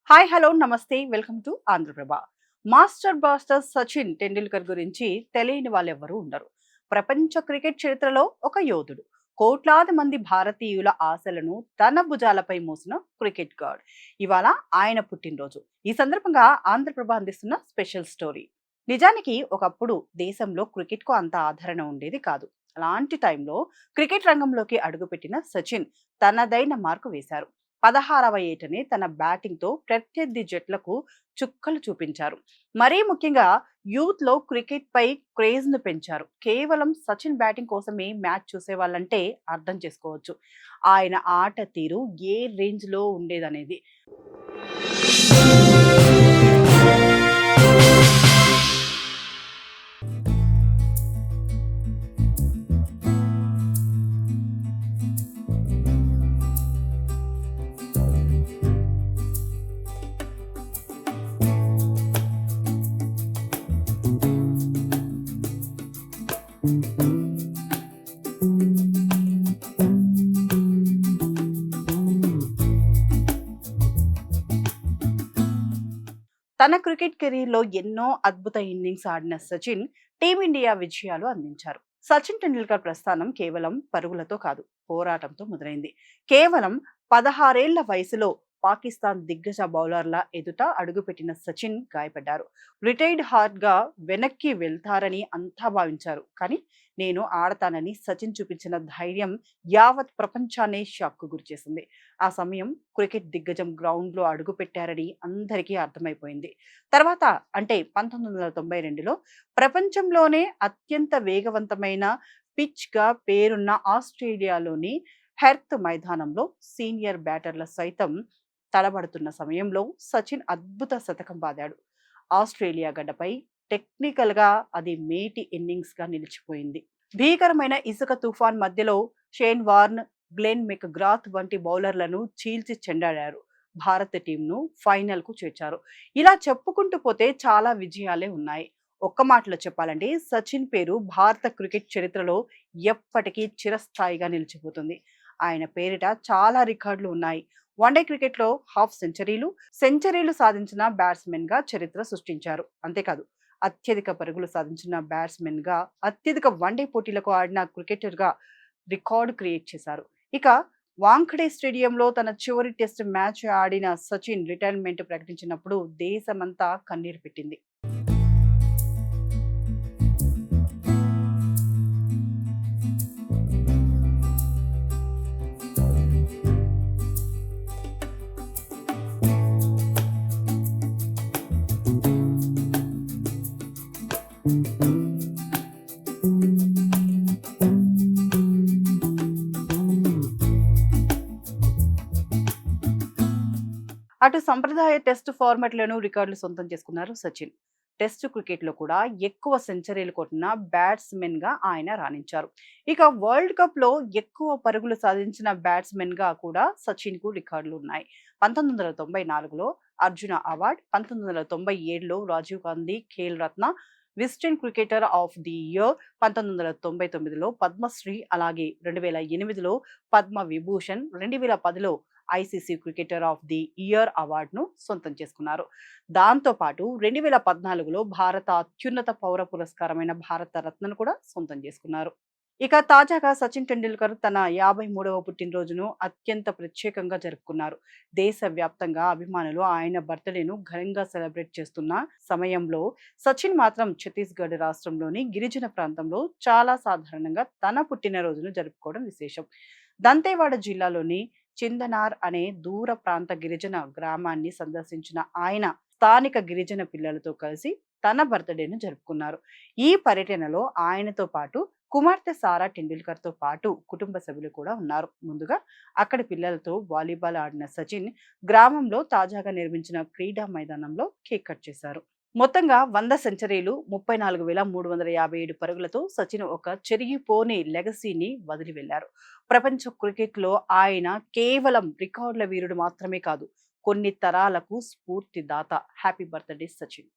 Hi hello నమస్తే welcome to Andhraprabha. Master blaster Sachin Tendulkar గురించి తెలియని వాళ్ళెవ్వరూ ఉండరు. ప్రపంచ క్రికెట్ చరిత్రలో ఒక యోధుడు. కోట్లాది మంది భారతీయుల ఆశలను తన భుజాలపై మోసిన క్రికెట్ గాడ్. ఇవాళ ఆయన పుట్టినరోజు. ఈ సందర్భంగా ఆంధ్రప్రభ అందిస్తున్న స్పెషల్ స్టోరీ. నిజానికి ఒకప్పుడు దేశంలో క్రికెట్కు అంత ఆదరణ ఉండేది కాదు. అలాంటి టైంలో క్రికెట్ రంగంలోకి అడుగుపెట్టిన సచిన్ తనదైన మార్కు వేశారు. 16వ ఏటనే తన బ్యాటింగ్‌తో ప్రత్యర్థి జట్లకు చుక్కలు చూపించారు. మరీ ముఖ్యంగా యూత్‌లో క్రికెట్‌పై క్రేజ్‌ను పెంచారు. కేవలం సచిన్ బ్యాటింగ్ కోసమే మ్యాచ్ చూసేవాళ్ళంటే అర్థం చేసుకోవచ్చు. ఆయన ఆట తీరు ఏ రేంజ్‌లో ఉండేదనేది. తన క్రికెట్ కెరీర్‌లో ఎన్నో అద్భుత ఇన్నింగ్స్ ఆడిన సచిన్ టీమిండియా విజయాలు అందించారు. సచిన్ టెండూల్కర్ ప్రస్థానం కేవలం పరుగులతో కాదు, పోరాటంతో మొదలైంది. కేవలం 16 ఏళ్ల వయసులో పాకిస్తాన్ దిగ్గజ బౌలర్ల ఎదుట అడుగుపెట్టిన సచిన్ గాయపడ్డారు. రిటైర్డ్ హార్ట్‌గా వెనక్కి వెళ్తారని అంతా భావించారు. కానీ నేను ఆడతానని సచిన్ చూపించిన ధైర్యం యావత్ ప్రపంచాన్నే షాక్‌కు గురిచేసింది. ఆ సమయం క్రికెట్ దిగ్గజం గ్రౌండ్‌లో అడుగుపెట్టారని అందరికీ అర్థమైపోయింది. తర్వాత అంటే 1992లో ప్రపంచంలోనే అత్యంత వేగవంతమైన పిచ్‌గా పేరున్న ఆస్ట్రేలియాలోని హెర్త్ మైదానంలో సీనియర్ బ్యాటర్ల సైతం తడబడుతున్న సమయంలో సచిన్ అద్భుత శతకం బాదాడు. ఆస్ట్రేలియా గడ్డపై టెక్నికల్‌గా అది మేటి ఇన్నింగ్స్‌గా నిలిచిపోయింది. భీకరమైన ఇసుక తుఫాన్ మధ్యలో షేన్ వార్న్, గ్లెన్ మెక్‌గ్రాత్ వంటి బౌలర్లను చీల్చి చెండాడారు. భారత టీంను ఫైనల్‌కు చేర్చారు. ఇలా చెప్పుకుంటూ పోతే చాలా విజయాలే ఉన్నాయి. ఒక్క మాటలో చెప్పాలంటే సచిన్ పేరు భారత క్రికెట్ చరిత్రలో ఎప్పటికీ చిరస్థాయిగా నిలిచిపోతుంది. ఆయన పేరిట చాలా రికార్డులు ఉన్నాయి. వన్‌డే క్రికెట్‌లో హాఫ్ సెంచరీలు సాధించిన బ్యాట్స్‌మెన్‌గా చరిత్ర సృష్టించారు. అంతేకాదు అత్యధిక పరుగులు సాధించిన బ్యాట్స్‌మెన్‌గా, అత్యధిక వన్‌డే పోటీలకు ఆడిన క్రికెటర్‌గా రికార్డ్ క్రియేట్ చేశారు. ఇక వాంఖడే స్టేడియంలో తన చివరి టెస్ట్ మ్యాచ్ ఆడిన సచిన్ రిటైర్మెంట్ ప్రకటించినప్పుడు దేశమంతా కన్నీరు పెట్టింది. అటు సంప్రదాయ టెస్ట్ ఫార్మాట్‌లోనూ రికార్డులు సొంతం చేసుకున్నారు సచిన్. టెస్ట్ క్రికెట్‌లో కూడా ఎక్కువ సెంచరీలు కొట్టిన బ్యాట్స్‌మెన్‌గా ఆయన రాణించారు. ఇక వరల్డ్ కప్‌లో ఎక్కువ పరుగులు సాధించిన బ్యాట్స్‌మెన్‌గా కూడా సచిన్‌కు రికార్డులున్నాయి. 1994లో అర్జున అవార్డ్, 1997లో Rajiv Gandhi Khel Ratna, Wisden cricketer of the year, 1999లో పద్మశ్రీ, అలాగే 2008లో పద్మ విభూషణ్, 2010లో ICC cricketer of the year అవార్డును సొంతం చేసుకున్నారు. దాంతో పాటు 2014లో భారత అత్యున్నత పౌర పురస్కారమైన భారత రత్నను కూడా సొంతం చేసుకున్నారు. ఇక తాజాగా సచిన్ టెండూల్కర్ తన 53వ పుట్టినరోజును అత్యంత ప్రత్యేకంగా జరుపుకున్నారు. దేశవ్యాప్తంగా అభిమానులు ఆయన బర్త్‌డేను ఘనంగా సెలబ్రేట్ చేస్తున్న సమయంలో సచిన్ మాత్రం ఛత్తీస్‌గఢ్ రాష్ట్రంలోని గిరిజన ప్రాంతంలో చాలా సాధారణంగా తన పుట్టినరోజును జరుపుకోవడం విశేషం. దంతేవాడ జిల్లాలోని చిందనార్ అనే దూర ప్రాంత గిరిజన గ్రామాన్ని సందర్శించిన ఆయన స్థానిక గిరిజన పిల్లలతో కలిసి తన బర్త్‌డేను జరుపుకున్నారు. ఈ పర్యటనలో ఆయనతో పాటు కుమార్తె సారా టెండూల్కర్‌తో పాటు కుటుంబ సభ్యులు కూడా ఉన్నారు. ముందుగా అక్కడి పిల్లలతో వాలీబాల్ ఆడిన సచిన్ గ్రామంలో తాజాగా నిర్మించిన క్రీడా మైదానంలో కేక్ కట్ చేశారు. మొత్తంగా 100 సెంచరీలు, 34,357 పరుగులతో సచిన్ ఒక చెరిగిపోని లెగసీని వదిలి వెళ్లారు. ప్రపంచ క్రికెట్‌లో ఆయన కేవలం రికార్డుల వీరుడు మాత్రమే కాదు, కొన్ని తరాలకు స్ఫూర్తిదాత. Happy birthday Sachin.